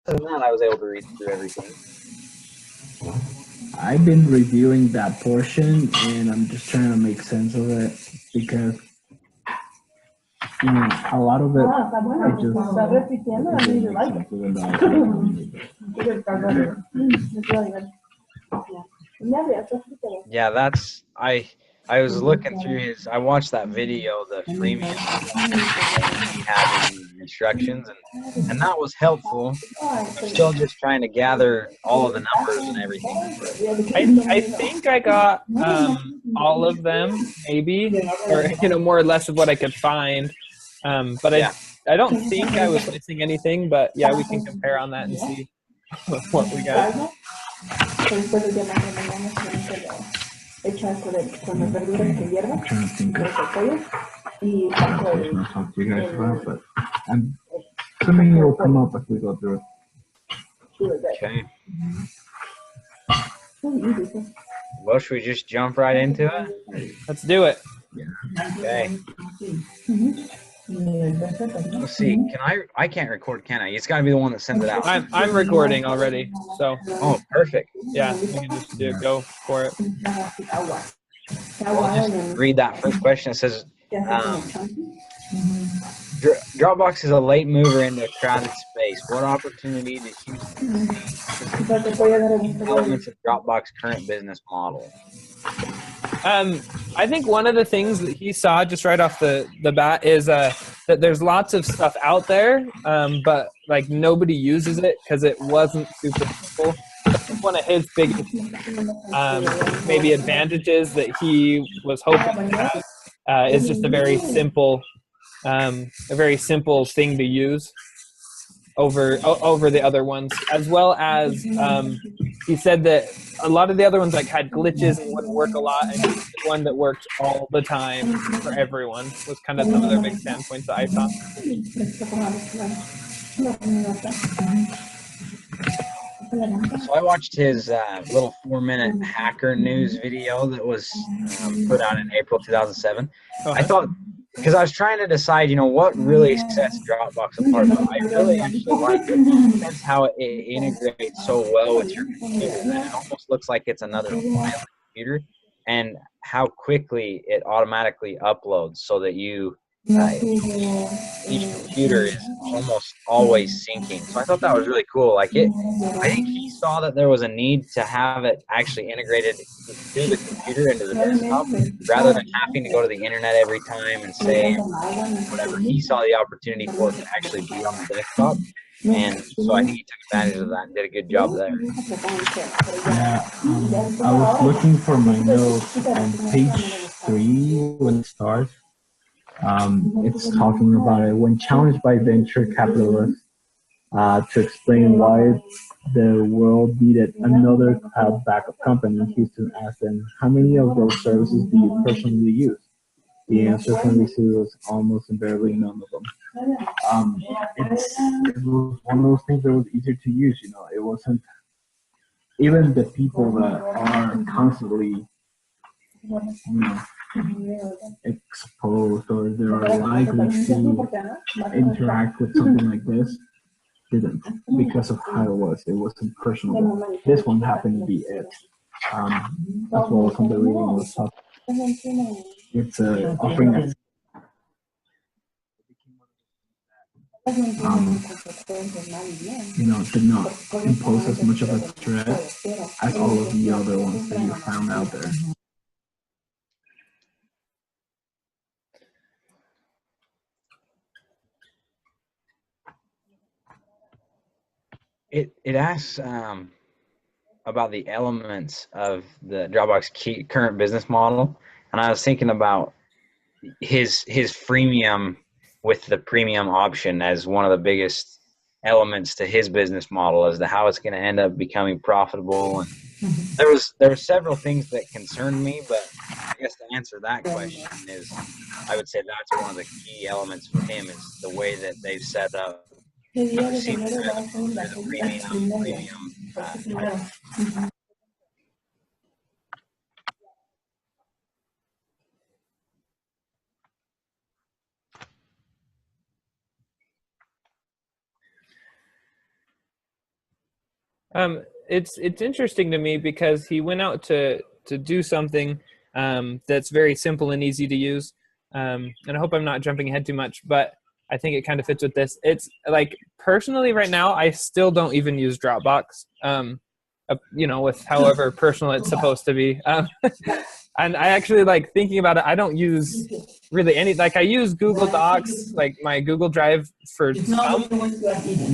than that, I was able to read through everything. I've been reviewing that portion, and I'm just trying to make sense of it because a lot of it just Yeah, that's I was looking through his. I watched that video, the freemium that he had in the instructions, and that was helpful. I'm still just trying to gather all of the numbers and everything. I think I got all of them, maybe, or more or less of what I could find. But Yeah. I don't think I was missing anything. But yeah, we can compare on that and see what we got. I'm trying to think of to talk to you guys about, but I'm assuming it will come up as we go through it. Okay. Well, should we just jump right into it? Let's do it. Okay. Let's see. Can I can't record, can I? It's got to be the one that sends it out. I'm recording already, so. Oh, perfect. Yeah, you can just go for it. Well, I'll just read that first question. It says, Dropbox is a late mover into a crowded space. What opportunity did you elements of Dropbox current business model? I think one of the things that he saw just right off the bat is that there's lots of stuff out there, but like nobody uses it because it wasn't super simple. One of his biggest maybe advantages that he was hoping to have is just a very simple thing to use over the other ones, as well as he said that a lot of the other ones like had glitches and wouldn't work a lot, and the one that worked all the time for everyone was kind of some of their big standpoints that I saw. So I watched his little 4-minute hacker news video that was put out in April 2007. I thought, because I was trying to decide, what really sets Dropbox apart, but I really actually like it. That's how it integrates so well with your computer. It almost looks like it's another file on the computer, and how quickly it automatically uploads so that each computer is almost always syncing. So I thought that was really cool. I think he saw that there was a need to have it actually integrated through the computer into the desktop rather than having to go to the internet every time and say whatever. He saw the opportunity for it to actually be on the desktop. And so I think he took advantage of that and did a good job there. Yeah, I was looking for my notes on page 3 when it starts. It's talking about it when challenged by venture capitalists to explain why the world needed another cloud backup company. Houston asked them, "How many of those services do you personally use?" The answer from the CEO was almost invariably none of them. It was one of those things that was easier to use. It wasn't even the people that are constantly exposed or they're likely to interact with something like this didn't, because of how it was. It wasn't personal. This one happened to be it. That's what some of the reading was talking. It's offering a did not impose as much of a threat as all of the other ones that you found out there. It asks about the elements of the Dropbox current business model, and I was thinking about his freemium with the premium option as one of the biggest elements to his business model as to how it's going to end up becoming profitable. And there were several things that concerned me, but I guess to answer that question is, I would say that's one of the key elements for him is the way that they've set up the premium. It's interesting to me because he went out to do something that's very simple and easy to use. And I hope I'm not jumping ahead too much, but I think it kind of fits with this. It's like personally right now, I still don't even use Dropbox. You know, with however personal it's supposed to be. And I actually like thinking about it. I don't use really any, like I use Google Docs, like my Google Drive for some,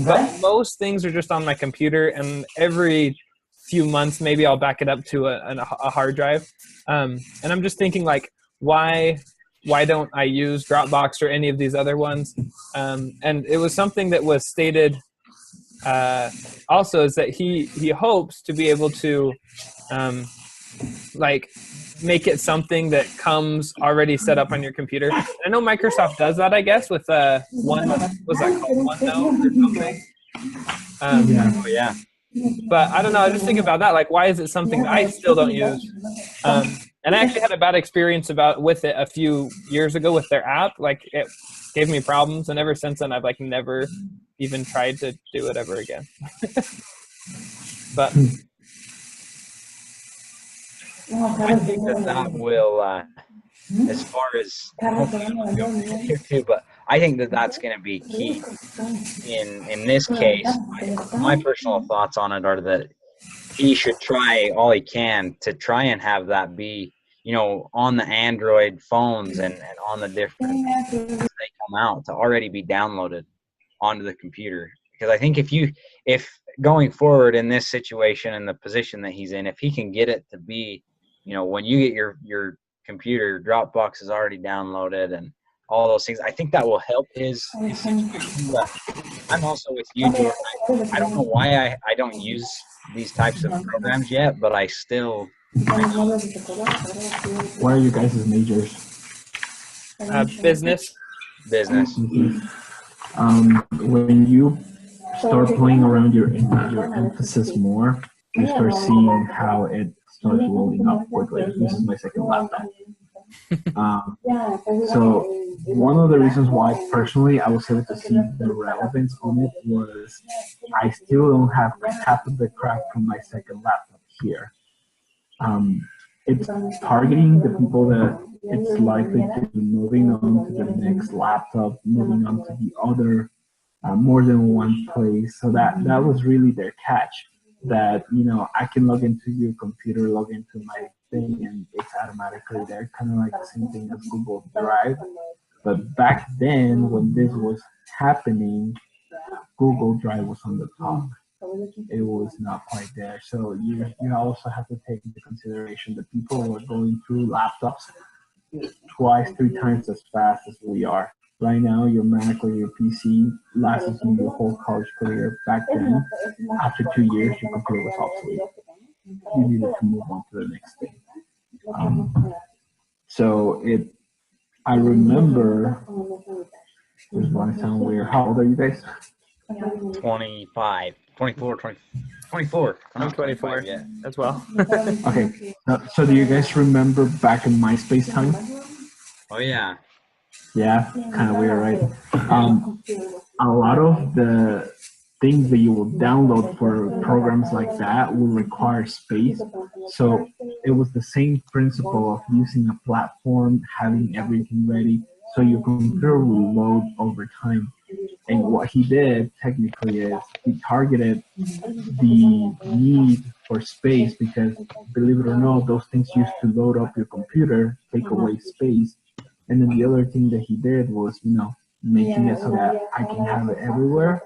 but most things are just on my computer, and every few months maybe I'll back it up to a hard drive. And I'm just thinking like, why don't I use Dropbox or any of these other ones? And it was something that was stated also, is that he hopes to be able to like make it something that comes already set up on your computer. I know Microsoft does that, I guess, with one, what's that called, OneNote or something. Oh yeah. But I don't know. I just think about that. Like, why is it something that I still don't use? And I actually had a bad experience with it a few years ago with their app. Like, it gave me problems, and ever since then, I've like never even tried to do it ever again. But I think that will, as far as here too, but I think that's going to be key in this case. My personal thoughts on it are that he should try all he can to try and have that be, on the Android phones and on the different as they come out, to already be downloaded onto the computer. Because I think if going forward in this situation and the position that he's in, if he can get it to be, when you get your computer, Dropbox is already downloaded and all those things, I think that will help his situation. But I'm also with you, Jordan. I don't know why I don't use these types of programs yet, but I still. What are you guys' majors? Business. Business. When you start playing around your emphasis more, you start seeing how it starts loading up quickly. This is my second laptop. So one of the reasons why personally I was able to see the relevance on it was I still don't have half of the crap from my second laptop here. It's targeting the people that it's likely to be moving on to the next laptop, moving on to the other, more than one place. So that was really their catch. That I can log into your computer, log into my thing, and it's automatically there, kind of like the same thing as Google Drive. But back then, when this was happening, Google Drive was on the top. It was not quite there. So you also have to take into consideration that people were going through laptops twice, 3 times as fast as we are. Right now, your Mac or your PC lasts you your whole college career. Back then, after 2 years, your computer was obsolete. You needed to move on to the next thing. I remember, this might sound weird. How old are you guys? 25, 24, 20, 24. I'm 24 yeah. as well. Okay. So do you guys remember back in MySpace time? Oh yeah. Yeah, kind of weird, right? A lot of the things that you will download for programs like that will require space. So it was the same principle of using a platform, having everything ready, so your computer will load over time. And what he did technically is he targeted the need for space because, believe it or not, those things used to load up your computer, take away space. And then the other thing that he did was, making it so that I can have it everywhere.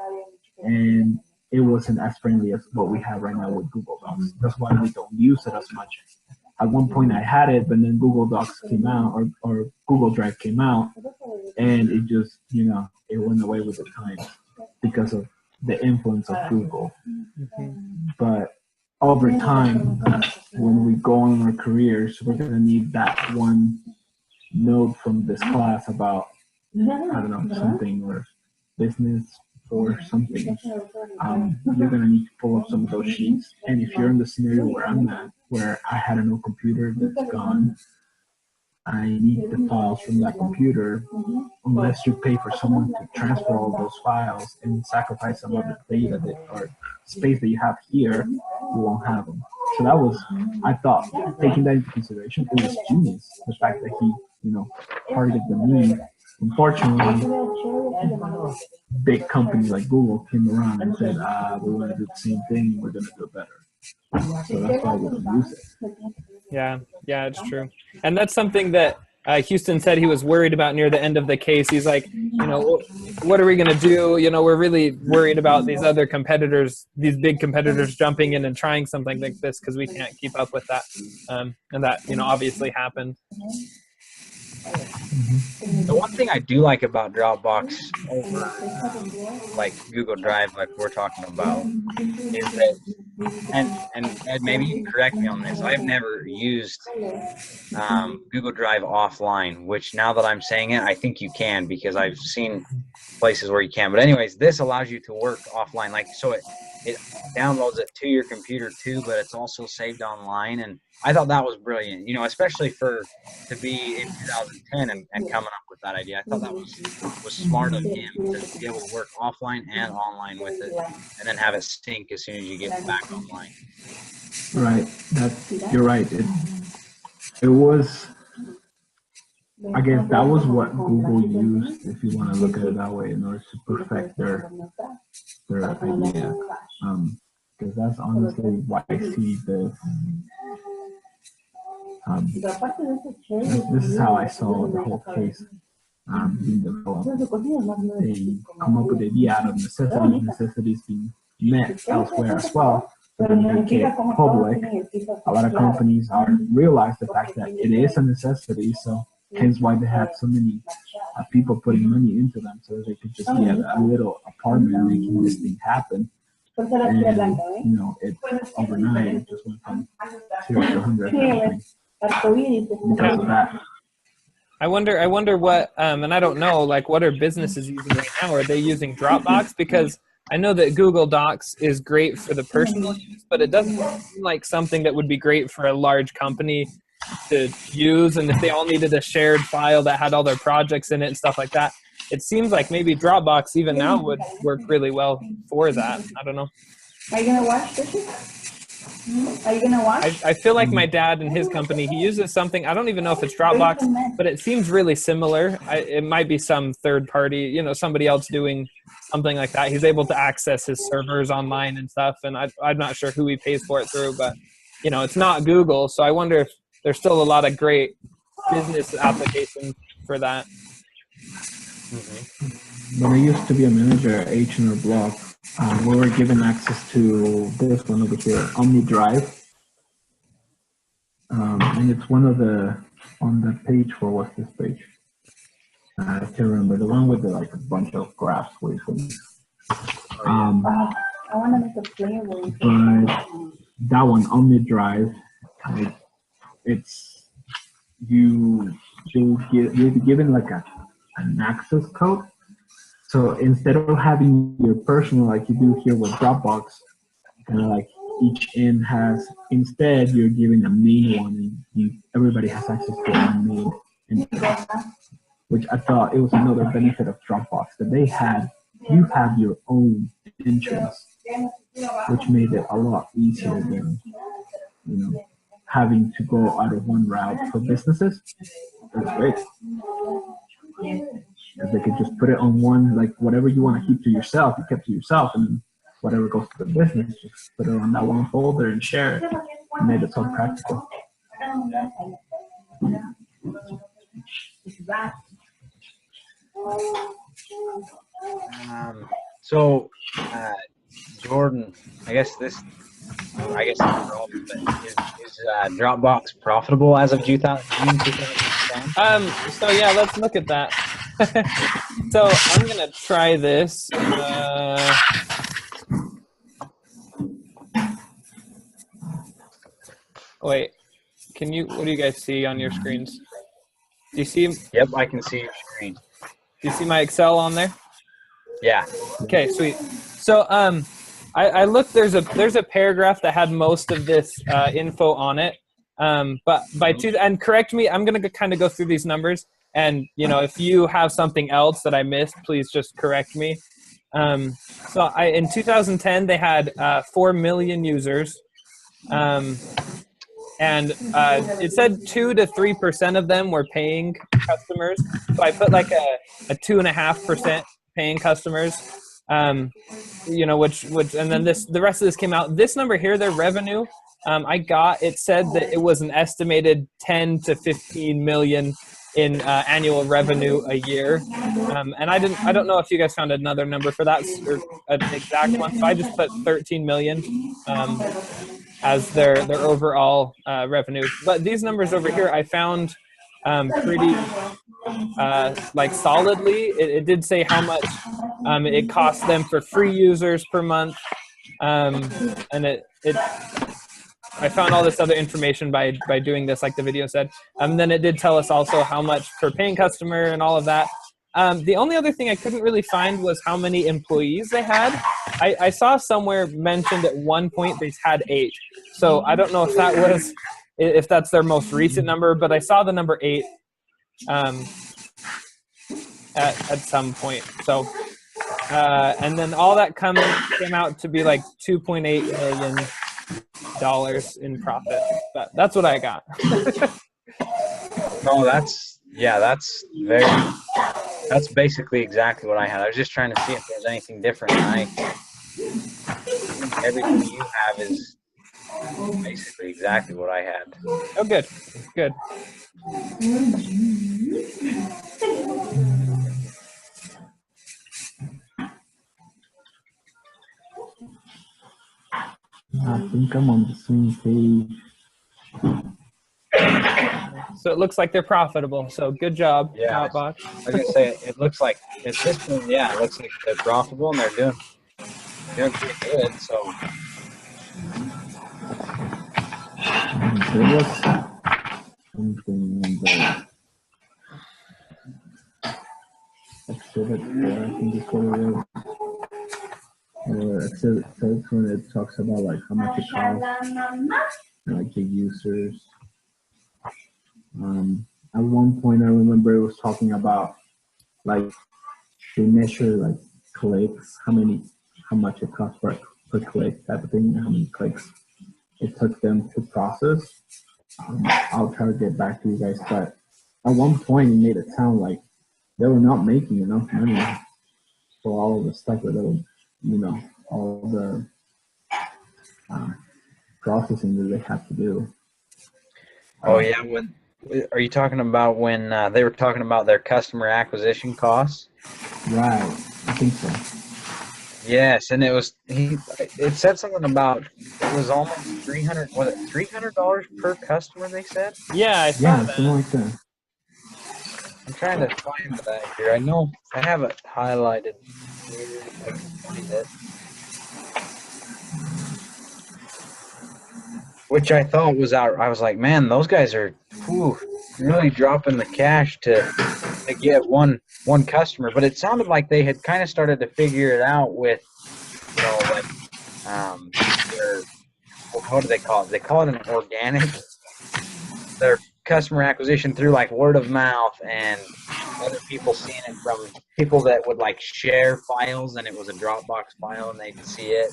And it wasn't as friendly as what we have right now with Google Docs. That's why we don't use it as much. At one point I had it, but then Google Docs came out, or Google Drive came out, and it just, it went away with the times because of the influence of Google. But over time, when we go on our careers, we're going to need that one note from this class about, I don't know, something or business or something. You're going to need to pull up some of those sheets. And if you're in the scenario where I'm at, where I had an old computer that's gone, I need the files from that computer. Unless you pay for someone to transfer all those files and sacrifice some of the data that, or space that you have here, you won't have them. So that was, I thought, taking that into consideration, it was genius. The fact that he, targeted the need. Unfortunately, big companies like Google came around and said, we want to do the same thing, we're going to do it better. So that's why we can use it. Yeah, it's true. And that's something that Houston said he was worried about near the end of the case. He's like, what are we going to do? We're really worried about these other competitors, these big competitors jumping in and trying something like this because we can't keep up with that. And that, obviously happened. The one thing I do like about Dropbox over like Google Drive, like we're talking about, is that, and Ed, maybe you can correct me on this, I've never used Google Drive offline, which now that I'm saying it, I think you can, because I've seen places where you can. But anyways, this allows you to work offline, like, so it downloads it to your computer too, but it's also saved online. And I thought that was brilliant, especially to be in 2010 and coming up with that idea. I thought that was smart of him to be able to work offline and online with it, and then have it sync as soon as you get back online. Right. You're right. It was, I guess that was what Google used, if you want to look at it that way, in order to perfect their idea. Because that's honestly why I see this. This is how I saw the whole case being developed. They come up with the idea out of necessities being met elsewhere as well. So then they make it public. A lot of companies realize the fact that it is a necessity, so hence why they have so many people putting money into them, so they could just get a little apartment making this thing happen. And it overnight it just went from 0 to 100 because of that. I wonder what, and I don't know, like, what are businesses using right now? Are they using Dropbox? Because I know that Google Docs is great for the personal use, but it doesn't seem like something that would be great for a large company to use. And if they all needed a shared file that had all their projects in it and stuff like that, it seems like maybe Dropbox even now would work really well for that. I don't know. Are you going to watch this? Are you going to watch? I feel like my dad and his company, he uses something, I don't even know if it's Dropbox, but it seems really similar. It might be some third party, somebody else doing something like that. He's able to access his servers online and stuff, and I'm not sure who he pays for it through, but, it's not Google, so I wonder if there's still a lot of great business applications for that. When I used to be a manager at H&R Block, we were given access to this one over here, OmniDrive. And it's one of on the page for what's this page? I can't remember, the one with a bunch of graphs with them. I want to make a flavor. But that one, OmniDrive, it's, you'll be given like an access code. So instead of having your personal, like you do here with Dropbox, kind of like each end has, instead you're giving a main one, and everybody has access to a main interface, which I thought it was another benefit of Dropbox, that you have your own entrance, which made it a lot easier than, having to go out of one route for businesses. It was great. Because they could just put it on one, like whatever you want to keep to yourself, you kept to yourself, and then whatever goes to the business, just put it on that one folder and share it. It made it so practical. Jordan, I guess is Dropbox profitable as of June 2010? So yeah, let's look at that. So I'm gonna try this. Wait, what do you guys see on your screens? Do you see? Yep, I can see your screen. Do you see my Excel on there? Yeah. Okay, sweet. So I looked. There's a paragraph that had most of this info on it. But by and correct me, I'm going to kind of go through these numbers. And, if you have something else that I missed, please just correct me. So in 2010, they had 4 million users. And it said 2 to 3% of them were paying customers. So I put like a 2.5% paying customers. Which and then the rest of this came out. This number here, their revenue, it said that it was an estimated 10 to 15 million in annual revenue a year. And I don't know if you guys found another number for that or an exact one. So I just put 13 million as their overall revenue. But these numbers over here, I found pretty solidly. It did say how much it costs them for free users per month, and I found all this other information by doing this, like the video said. Then it did tell us also how much per paying customer and all of that. The only other thing I couldn't really find was how many employees they had. I saw somewhere mentioned at one point they had 8. So I don't know if that's their most recent number, but I saw the number 8 at some point. So and then all that came out to be like $2.8 million in profit. But that's what I got. No, that's basically exactly what I had. I was just trying to see if there's anything different. Everything you have is basically exactly what I had. Oh, good. I think I'm on the same page. So it looks like they're profitable. So good job, Yeah. Dropbox. I was gonna say it looks like at this point, yeah, it looks like they're profitable and they're doing pretty good. So there was something in the exhibit there, I think it's what it is. Exhibit 7 it talks about like how much it costs and like the users. At one point I remember it was talking about like they measure like clicks, how much it costs per click type of thing, how many clicks it took them to process. I'll try to get back to you guys, but at one point it made it sound like they were not making enough money for all of the stuff that they were, all the processing that they have to do. oh yeah, are you talking about when they were talking about their customer acquisition costs? Right, I think so. Yes, and it said something about it was almost $300 per customer, they said? Yeah, I saw that. Something like that. I'm trying to find that here. I know I have it highlighted. I can find it. Which I thought was out. I was like, man, those guys are really dropping the cash to get one customer. But it sounded like they had kind of started to figure it out with, what do they call it? They call it an organic. Their customer acquisition through like word of mouth and other people seeing it from people that would like share files, and it was a Dropbox file and they could see it.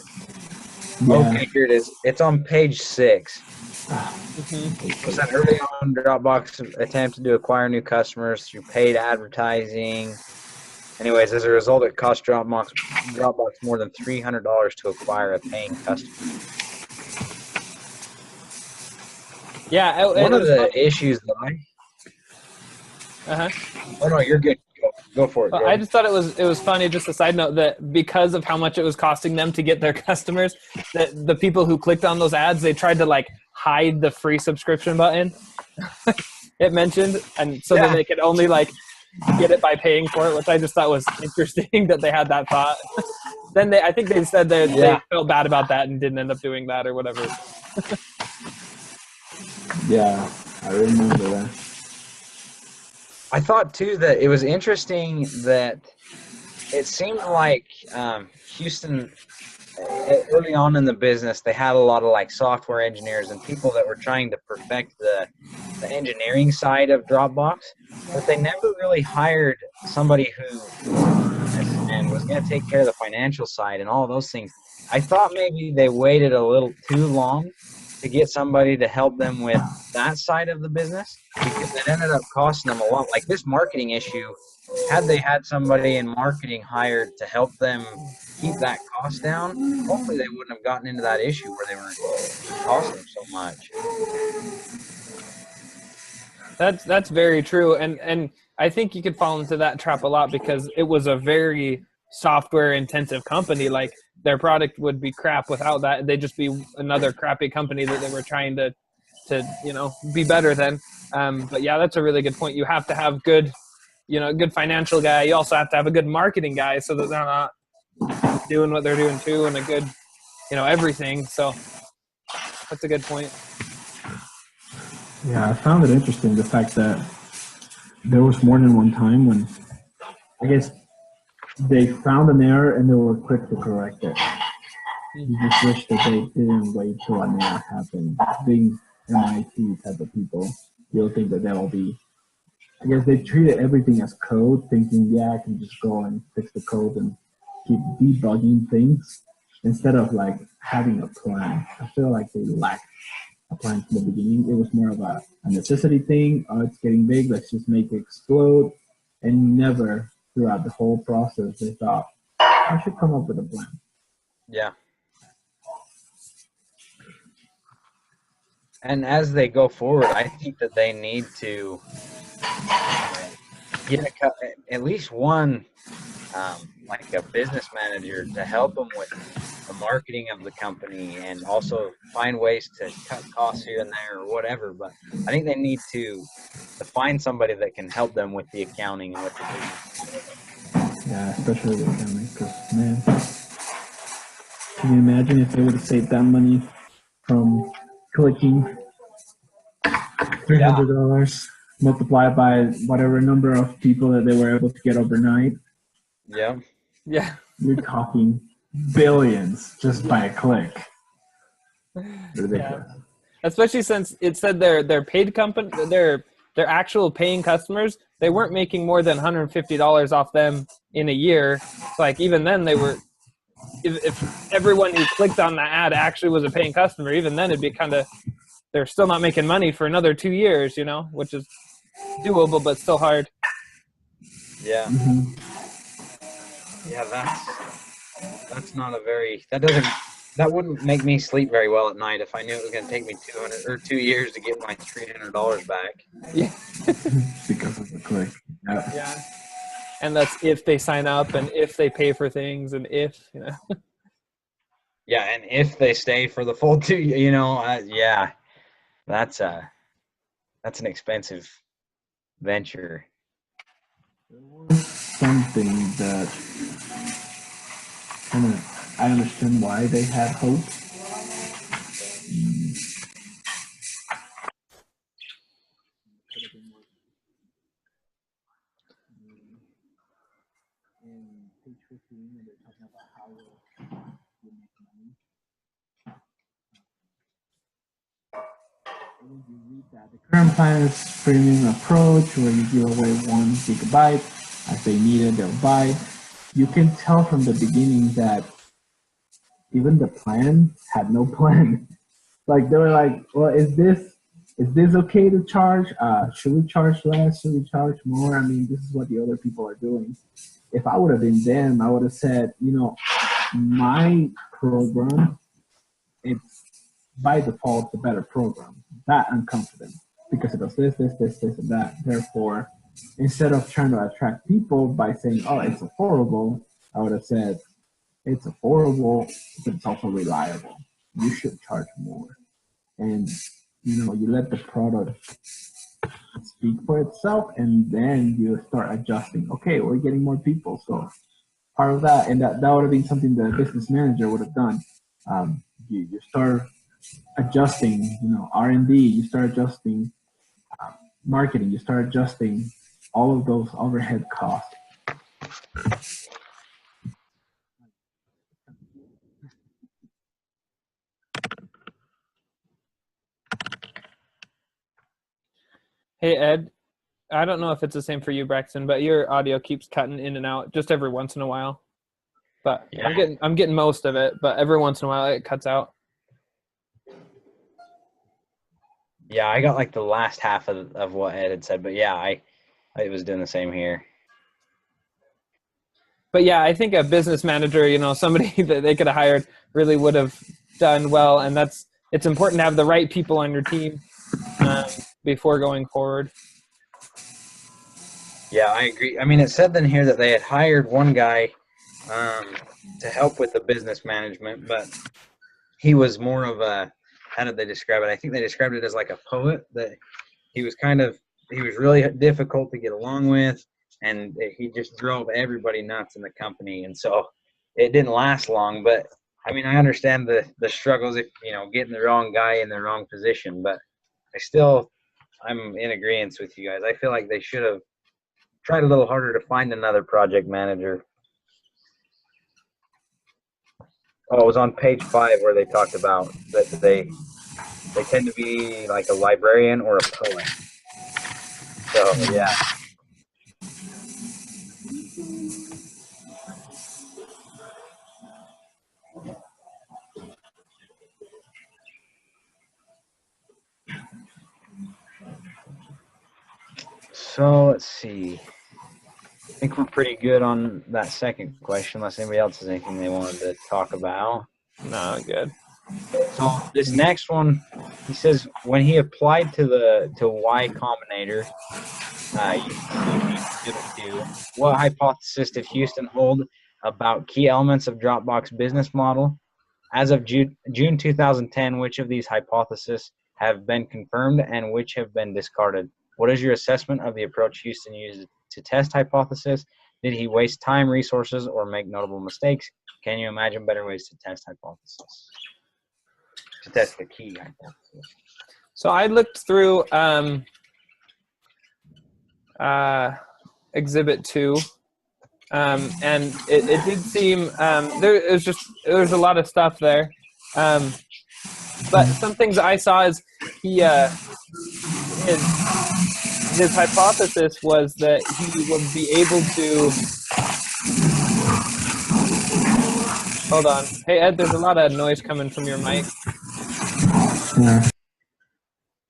Yeah. Okay, here it is. It's on page 6. Mm-hmm. Was that early on Dropbox attempt to acquire new customers through paid advertising? Anyways, as a result, it cost Dropbox more than $300 to acquire a paying customer. Yeah, one of the issues that Oh no, you're good. Go for it. Well, I just thought it was funny. Just a side note that because of how much it was costing them to get their customers, that the people who clicked on those ads, they tried to like hide the free subscription button. It mentioned, and so that they could only like get it by paying for it, which I just thought was interesting that they had that thought. Then I think they said that they felt bad about that and didn't end up doing that or whatever. Yeah, I remember that. I thought too that it was interesting that it seemed like Houston early on in the business, they had a lot of like software engineers and people that were trying to perfect the engineering side of Dropbox, but they never really hired somebody who and was going to take care of the financial side and all those things. I thought maybe they waited a little too long to get somebody to help them with that side of the business, because it ended up costing them a lot. Like this marketing issue, had they had somebody in marketing hired to help them keep that cost down, hopefully they wouldn't have gotten into that issue where it was costing them so much. That's very true, and I think you could fall into that trap a lot because it was a very software intensive company. Like their product would be crap without that. They'd just be another crappy company that they were trying to be better than. But yeah, that's a really good point. You have to have good, good financial guy. You also have to have a good marketing guy so that they're not doing what they're doing too, and a good, everything. So that's a good point. Yeah, I found it interesting the fact that there was more than one time when I guess they found an error and they were quick to correct it. You just wish that they didn't wait till an error happened. Being MIT type of people, you'll think that they'll be. I guess they treated everything as code, thinking, yeah, I can just go and fix the code and keep debugging things instead of like having a plan. I feel like they lacked a plan from the beginning. It was more of a necessity thing. Oh, it's getting big. Let's just make it explode. And never throughout the whole process, they thought, I should come up with a plan. Yeah. And as they go forward, I think that they need to get at least one, like a business manager to help them with the marketing of the company and also find ways to cut costs here and there or whatever. But I think they need to find somebody that can help them with the accounting and with the business. Yeah, especially the accounting, because, man, can you imagine if they would have saved that money from clicking $300 multiplied by whatever number of people that they were able to get overnight? Yeah. Yeah. You're talking billions just by a click. Ridiculous. Yeah. Especially since it said their paid company, their actual paying customers, they weren't making more than $150 off them in a year. Like even then, they were. If everyone who clicked on the ad actually was a paying customer, even then it'd be kind of, they're still not making money for another 2 years, which is doable but still hard. Yeah. Mm-hmm. Yeah, that's not a very, that wouldn't make me sleep very well at night if I knew it was going to take me 2 years to get my $300 back. Yeah. Because of the click. Yeah. Yeah. And that's if they sign up and if they pay for things and if, Yeah, and if they stay for the full 2, yeah, that's an expensive venture. There was something that kind of, I understand why they had hope. In page 15, when they're talking about how you make money, when you read that, the current plan is freemium approach where you give away 1 GB. As they need it, they'll buy. You can tell from the beginning that even the plan had no plan. Like they were like, well, is this okay to charge? Should we charge less? Should we charge more? I mean, this is what the other people are doing. If I would have been them, I would have said, my program, it's by default the better program. That I'm confident because it does this, and that. Therefore, instead of trying to attract people by saying, oh, it's affordable, I would have said, it's affordable, but it's also reliable. You should charge more. And, you let the product speak for itself, and then you start adjusting. Okay, we're getting more people, so part of that, and that would have been something the business manager would have done. You start adjusting, R&D, you start adjusting marketing, you start adjusting all of those overhead costs. Hey Ed, I don't know if it's the same for you, Braxton, but your audio keeps cutting in and out just every once in a while. But Yeah. I'm getting most of it, but every once in a while it cuts out. Yeah, I got like the last half of what Ed had said, but yeah, I was doing the same here. But yeah, I think a business manager, somebody that they could have hired really would have done well, and it's important to have the right people on your team before going forward. Yeah, I agree. I mean, it said in here that they had hired one guy to help with the business management, but he was more of a, how did they describe it? I think they described it as like a poet, that he was really difficult to get along with, and he just drove everybody nuts in the company. And so it didn't last long, but I mean, I understand the struggles if, getting the wrong guy in the wrong position, but I'm in agreement with you guys. I feel like they should have tried a little harder to find another project manager. Oh, it was on page 5 where they talked about that they tend to be like a librarian or a poet. So yeah. So let's see. I think we're pretty good on that second question, unless anybody else has anything they wanted to talk about. No, good. So this next one, he says when he applied to Y Combinator, what hypothesis did Houston hold about key elements of Dropbox business model? As of June 2010, which of these hypotheses have been confirmed and which have been discarded? What is your assessment of the approach Houston used to test hypothesis? Did he waste time, resources, or make notable mistakes? Can you imagine better ways to test hypothesis? To test the key hypothesis. So I looked through Exhibit 2, and it did seem there's a lot of stuff there, but some things I saw is he his hypothesis was that he would be able to. Hold on, hey Ed, there's a lot of noise coming from your mic. Yeah.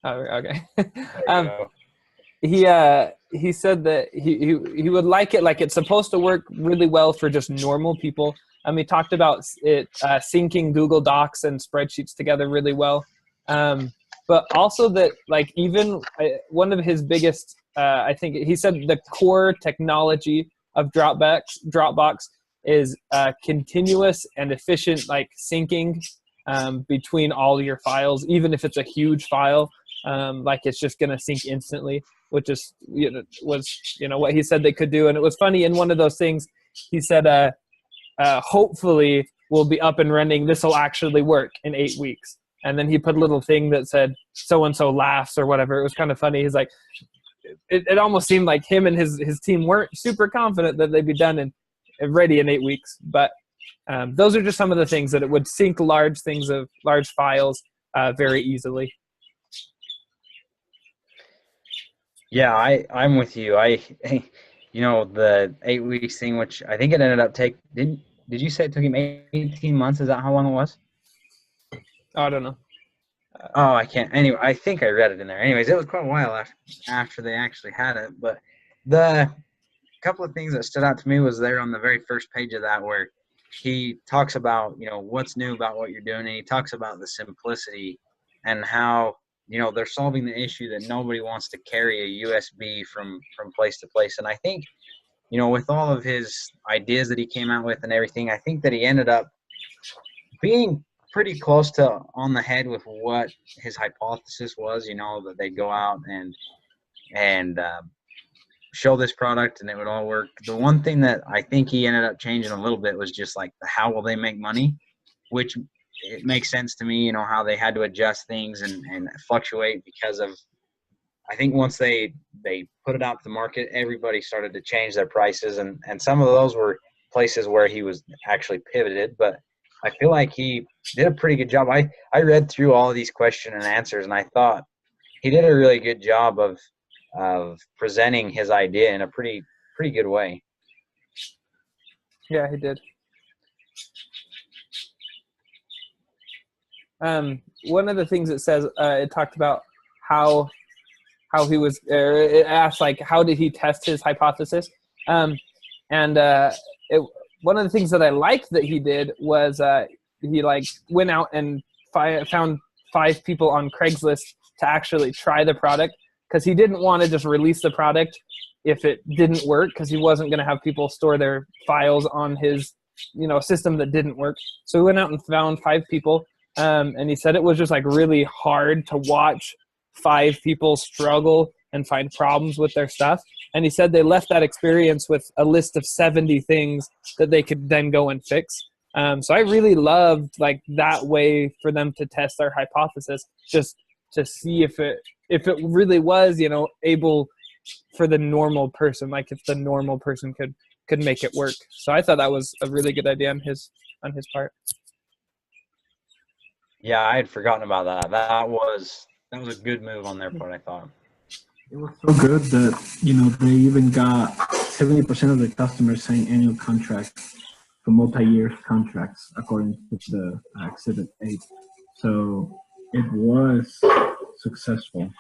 Oh, okay. Go. He said that he would like it, like it's supposed to work really well for just normal people. He talked about it syncing Google Docs and spreadsheets together really well, but also that like even one of his biggest I think he said the core technology of Dropbox is continuous and efficient like syncing between all your files, even if it's a huge file. Like it's just going to sync instantly, which is was what he said they could do. And it was funny, in one of those things he said hopefully we'll be up and running, this will actually work in 8 weeks. And then he put a little thing that said so and so laughs or whatever. It was kind of funny. He's like, it almost seemed like him and his team weren't super confident that they'd be done and ready in 8 weeks. But those are just some of the things, that it would sync large files very easily. Yeah, I'm with you. The 8 weeks thing, which I think it ended up did you say it took him 18 months? Is that how long it was? Oh, I don't know. Oh, I can't. Anyway, I think I read it in there. Anyways, it was quite a while after they actually had it. But the couple of things that stood out to me was there on the very first page of that, where he talks about, what's new about what you're doing. And he talks about the simplicity and how, they're solving the issue that nobody wants to carry a USB from place to place. And I think, with all of his ideas that he came out with and everything, I think that he ended up being pretty close to on the head with what his hypothesis was, that they'd go out and show this product and it would all work. The one thing that I think he ended up changing a little bit was just like how will they make money, which it makes sense to me, how they had to adjust things and fluctuate because of, I think once they put it out to the market, everybody started to change their prices, and some of those were places where he was actually pivoted. But I feel like he did a pretty good job. I read through all of these question and answers, and I thought he did a really good job of of presenting his idea in a pretty good way. Yeah, he did. One of the things it says, it talked about how he was, it asked like, how did he test his hypothesis? And one of the things that I liked that he did was he like went out and found 5 people on Craigslist to actually try the product, because he didn't want to just release the product if it didn't work, because he wasn't going to have people store their files on his system that didn't work. So he went out and found 5 people, and he said it was just like really hard to watch 5 people struggle and find problems with their stuff. And he said they left that experience with a list of 70 things that they could then go and fix. So I really loved like that way for them to test their hypothesis, just to see if it really was, able for the normal person, like if the normal person could make it work. So I thought that was a really good idea on his part. Yeah, I had forgotten about that. That was a good move on their part, I thought. It was so good that, they even got 70% of the customers signing annual contracts for multi-year contracts, according to the Exhibit 8. So it was successful.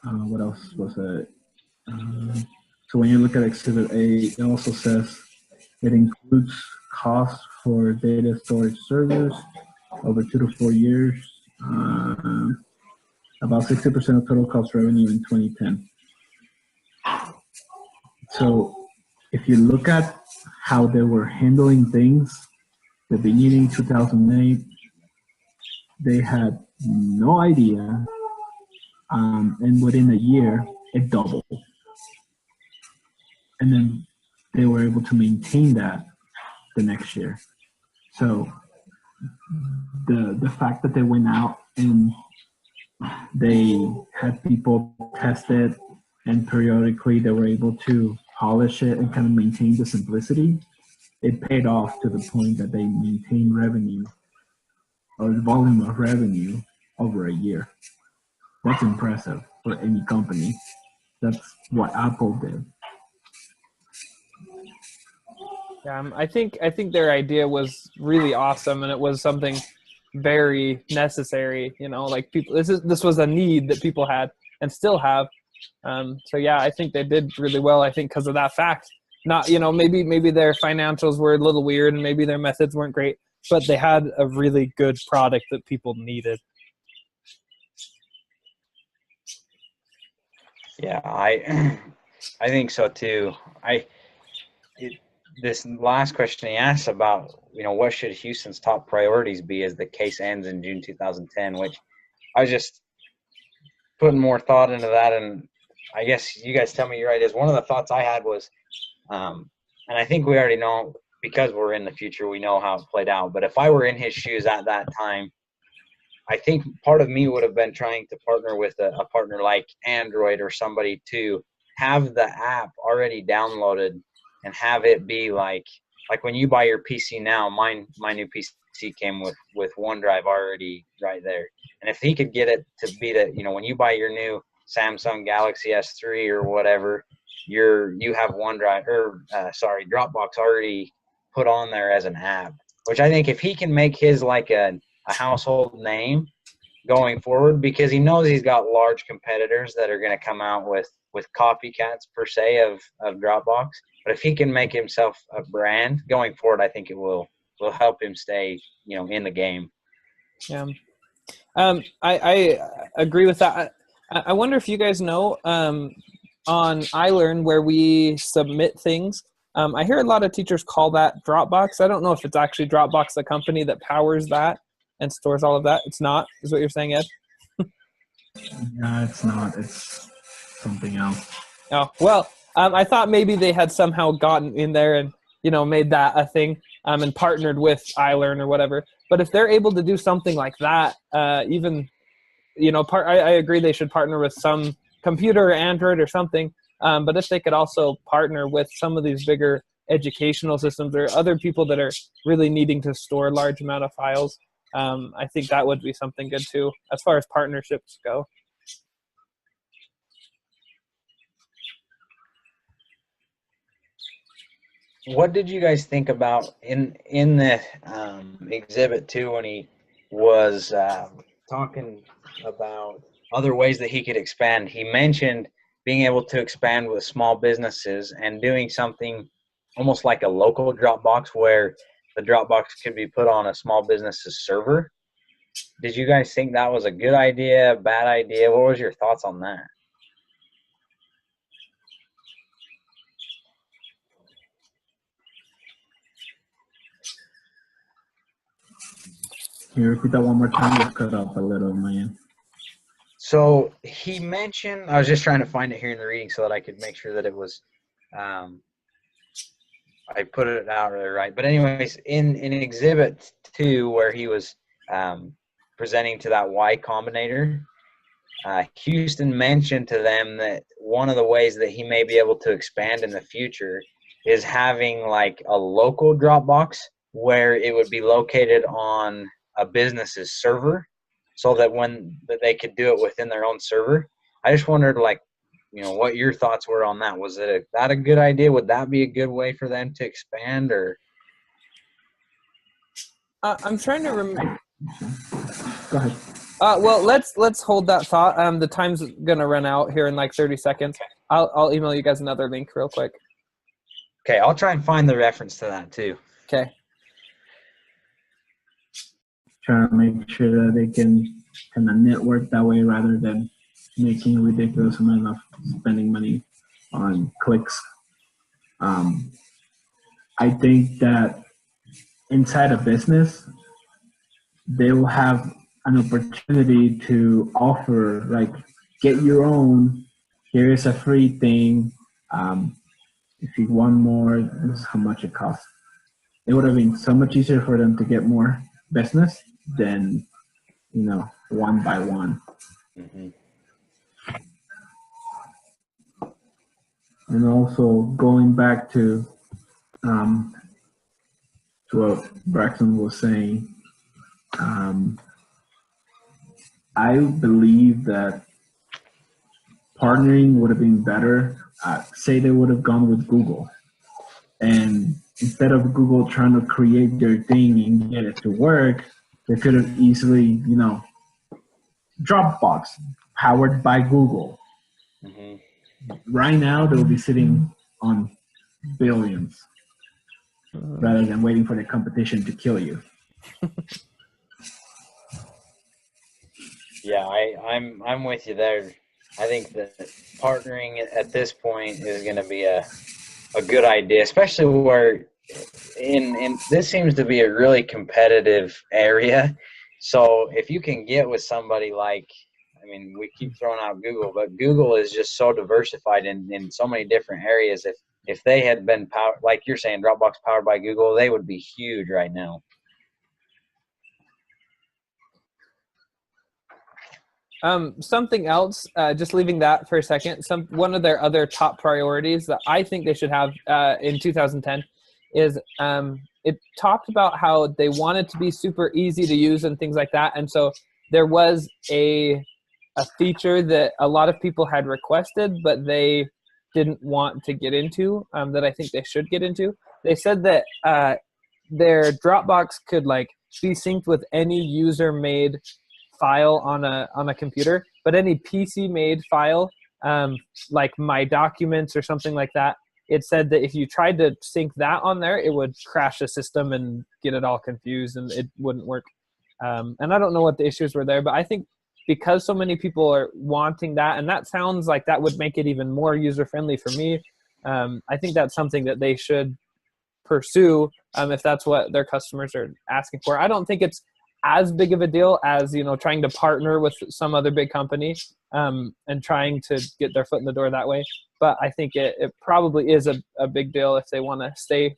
What else was it? So when you look at Exhibit 8, it also says it includes costs for data storage servers over 2 to 4 years, about 60% of total cost revenue in 2010. So if you look at how they were handling things, the beginning 2008, they had no idea, and within a year, it doubled. And then they were able to maintain that the next year. So the fact that they went out and they had people test it, and periodically they were able to polish it and kind of maintain the simplicity, it paid off to the point that they maintained revenue, or the volume of revenue, over a year. That's impressive for any company. That's what Apple did. I think their idea was really awesome, and it was something very necessary. Like people, this was a need that people had and still have. So yeah, I think they did really well. I think because of that fact. Not, maybe their financials were a little weird, and maybe their methods weren't great, but they had a really good product that people needed. Yeah, I think so too. This last question he asked about, what should Houston's top priorities be as the case ends in June 2010, which I was just putting more thought into that, and I guess you guys tell me your ideas. One of the thoughts I had was, and I think we already know, because we're in the future, we know how it played out. But if I were in his shoes at that time, I think part of me would have been trying to partner with a partner like Android or somebody to have the app already downloaded and have it be like when you buy your PC now, my new PC came with OneDrive already right there. And if he could get it to be that, when you buy your new Samsung Galaxy S3 or whatever, you have OneDrive Dropbox already put on there as an app, which I think if he can make his like a household name going forward, because he knows he's got large competitors that are going to come out with copycats per se of Dropbox. But if he can make himself a brand going forward, I think it will help him stay, in the game. Yeah. I agree with that. I wonder if you guys know, on iLearn, where we submit things, I hear a lot of teachers call that Dropbox. I don't know if it's actually Dropbox, the company that powers that and stores all of that. It's not, is what you're saying, Ed? No, it's not. It's something else. Oh, well, I thought maybe they had somehow gotten in there and, made that a thing, and partnered with iLearn or whatever. But if they're able to do something like that, even, I agree they should partner with some computer or Android or something. But if they could also partner with some of these bigger educational systems or other people that are really needing to store a large amount of files, I think that would be something good too, as far as partnerships go. what did you guys think about in the exhibit too when he was talking about other ways that he could expand? He mentioned being able to expand with small businesses and doing something almost like a local Dropbox where the Dropbox could be put on a small business's server. Did you guys think that was a good idea, bad idea? What was your thoughts on that? Can you repeat that one more time? Just cut off a little, man. So he mentioned, I was just trying to find it here in the reading so that I could make sure that it was, I put it out really right. But anyways, in exhibit 2, where he was presenting to that Y Combinator, Houston mentioned to them that one of the ways that he may be able to expand in the future is having like a local Dropbox where it would be located on a business's server so that when that they could do it within their own server. I just wondered, like, what your thoughts were on that. Was that a good idea? Would that be a good way for them to expand? Or I'm trying to remember. Go ahead. Well, let's hold that thought. The time's gonna run out here in like 30 seconds. I'll email you guys another link real quick. okay, I'll try and find the reference to that too. Okay. Trying to make sure that they can kind of network that way rather than making a ridiculous amount of spending money on clicks. I think that inside a business, they will have an opportunity to offer, like, get your own, here is a free thing. If you want more, this is how much it costs. It would have been so much easier for them to get more business than, one by one. Mm-hmm. And also going back to what Braxton was saying, I believe that partnering would have been better. Say they would have gone with Google, and instead of Google trying to create their thing and get it to work, they could have easily, Dropbox powered by Google. Mm-hmm. Right now, they'll be sitting on billions rather than waiting for the competition to kill you. Yeah, I'm with you there. I think that partnering at this point is going to be a good idea, especially where in this seems to be a really competitive area. So if you can get with somebody like, I mean, we keep throwing out Google, but Google is just so diversified in so many different areas. If they had been powered, like you're saying, Dropbox powered by Google, they would be huge right now. Something else, just leaving that for a second, one of their other top priorities that I think they should have in 2010 is it talked about how they wanted to be super easy to use and things like that. And so there was a feature that a lot of people had requested, but they didn't want to get into, that I think they should get into. They said that their Dropbox could like be synced with any user-made file on a computer, but any PC made file, like My Documents or something like that, it said that if you tried to sync that on there, it would crash the system and get it all confused and it wouldn't work. And I don't know what the issues were there, but I think because so many people are wanting that, and that sounds like that would make it even more user friendly for me. I think that's something that they should pursue if that's what their customers are asking for. I don't think it's as big of a deal as trying to partner with some other big company and trying to get their foot in the door that way. But I think it probably is a big deal if they want to stay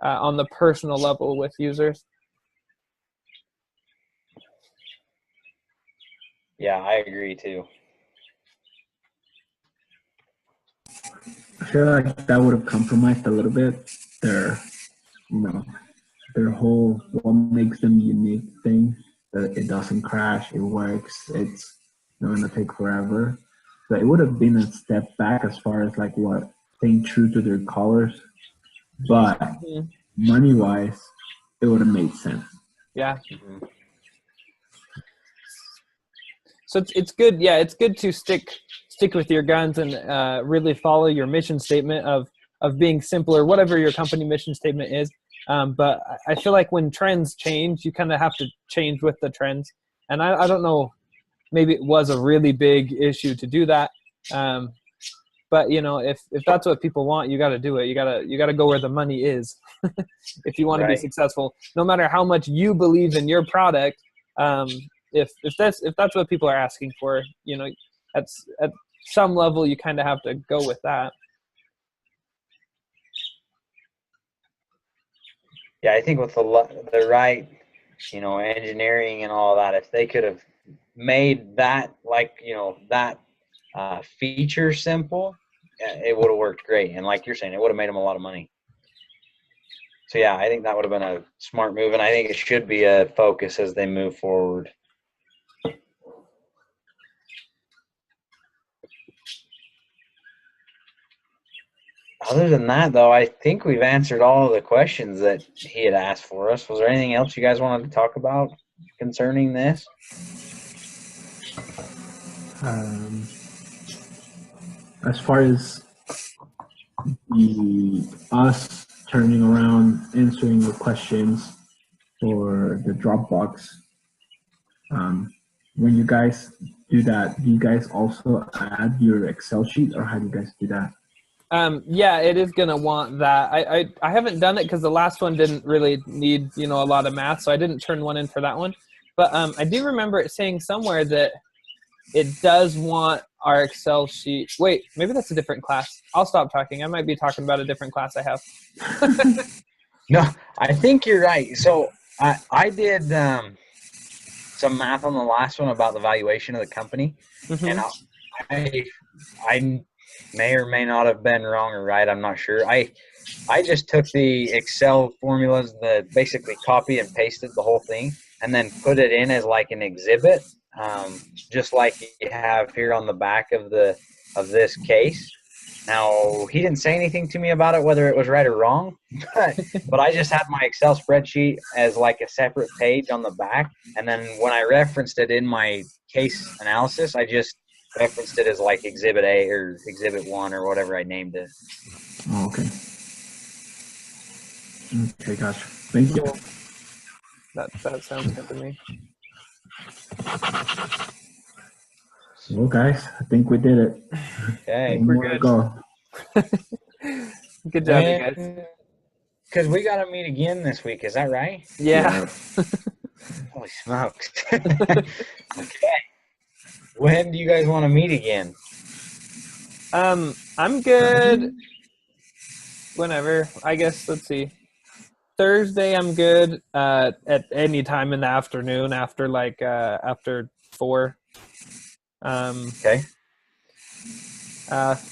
on the personal level with users. Yeah, I agree too. I feel like that would have compromised a little bit their, their whole what makes them unique thing. That it doesn't crash, it works, it's not gonna take forever. So it would have been a step back as far as like what staying true to their colors. but Mhm. money-wise, it would have made sense. Yeah. Mhm. So it's good. Yeah, it's good to stick with your guns and really follow your mission statement of being simpler, whatever your company mission statement is. But I feel like when trends change, you kind of have to change with the trends. And I don't know, maybe it was a really big issue to do that. But you know, if that's what people want, you got to do it. You gotta go where the money is. If you want to be Right. successful, no matter how much you believe in your product, if that's what people are asking for, you know, at some level, you kind of have to go with that. Yeah, I think with the right, engineering and all that, if they could have made that that feature simple, it would have worked great. And like you're saying, it would have made them a lot of money. So yeah, I think that would have been a smart move, and I think it should be a focus as they move forward. Other than that, though, I think we've answered all of the questions that he had asked for us. Was there anything else you guys wanted to talk about concerning this? As far as us turning around, answering the questions for the Dropbox, when you guys do that, do you guys also add your Excel sheet, or how do you guys do that? Yeah, it is gonna want that. I haven't done it because the last one didn't really need a lot of math, so I didn't turn one in for that one. But I do remember it saying somewhere that it does want our Excel sheet. Wait, maybe that's a different class. I'll stop talking. I might be talking about a different class I have. No, I think you're right. So I did some math on the last one about the valuation of the company, and I may or may not have been wrong or right. I'm not sure. I just took the Excel formulas, basically copy and pasted the whole thing, and then put it in as like an exhibit, just like you have here on the back of this case. Now, he didn't say anything to me about it, whether it was right or wrong, but I just had my Excel spreadsheet as like a separate page on the back. And then when I referenced it in my case analysis, I just referenced it as like Exhibit A or Exhibit 1 or whatever I named it. Oh, okay. Okay, gotcha. Thank you. Cool. That sounds good to me. Well, guys, I think we did it. Okay. We're One more to good. go. Good job, you guys. Because we got to meet again this week. Is that right? Yeah. Holy smokes. Okay. When do you guys want to meet again? I'm good. Whenever. I guess, let's see. Thursday I'm good at any time in the afternoon after after 4. Okay.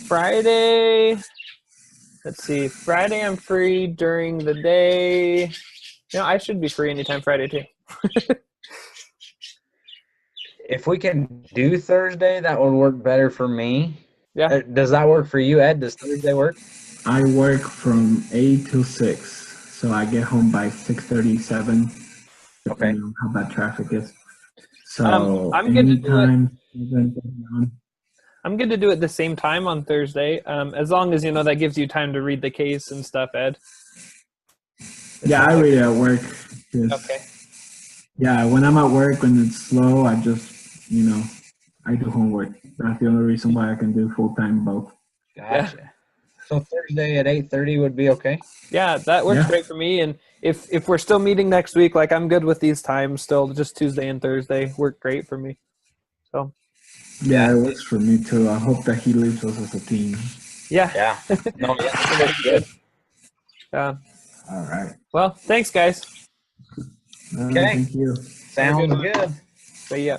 Friday, let's see. Friday I'm free during the day. I should be free anytime Friday too. If we can do Thursday, that would work better for me. Yeah. Does that work for you, Ed? Does Thursday work? I work from 8 till 6, so I get home by 6:37, Okay. depending on how bad traffic is. So I'm good to do it. I'm good to do it the same time on Thursday, as long as that gives you time to read the case and stuff, Ed. Yeah, I read it at work. Okay. Yeah, when I'm at work, when it's slow, I just, I do homework. That's the only reason why I can do full-time both. Gotcha. Yeah. So Thursday at 8:30 would be okay? Yeah, that works great for me. And if we're still meeting next week, I'm good with these times still. Just Tuesday and Thursday work great for me. So. Yeah, it works for me too. I hope that he leaves us as a team. Yeah. Yeah. No, yeah, that's good. All right. Well, thanks, guys. Okay. Thank you. Sounds good. See ya.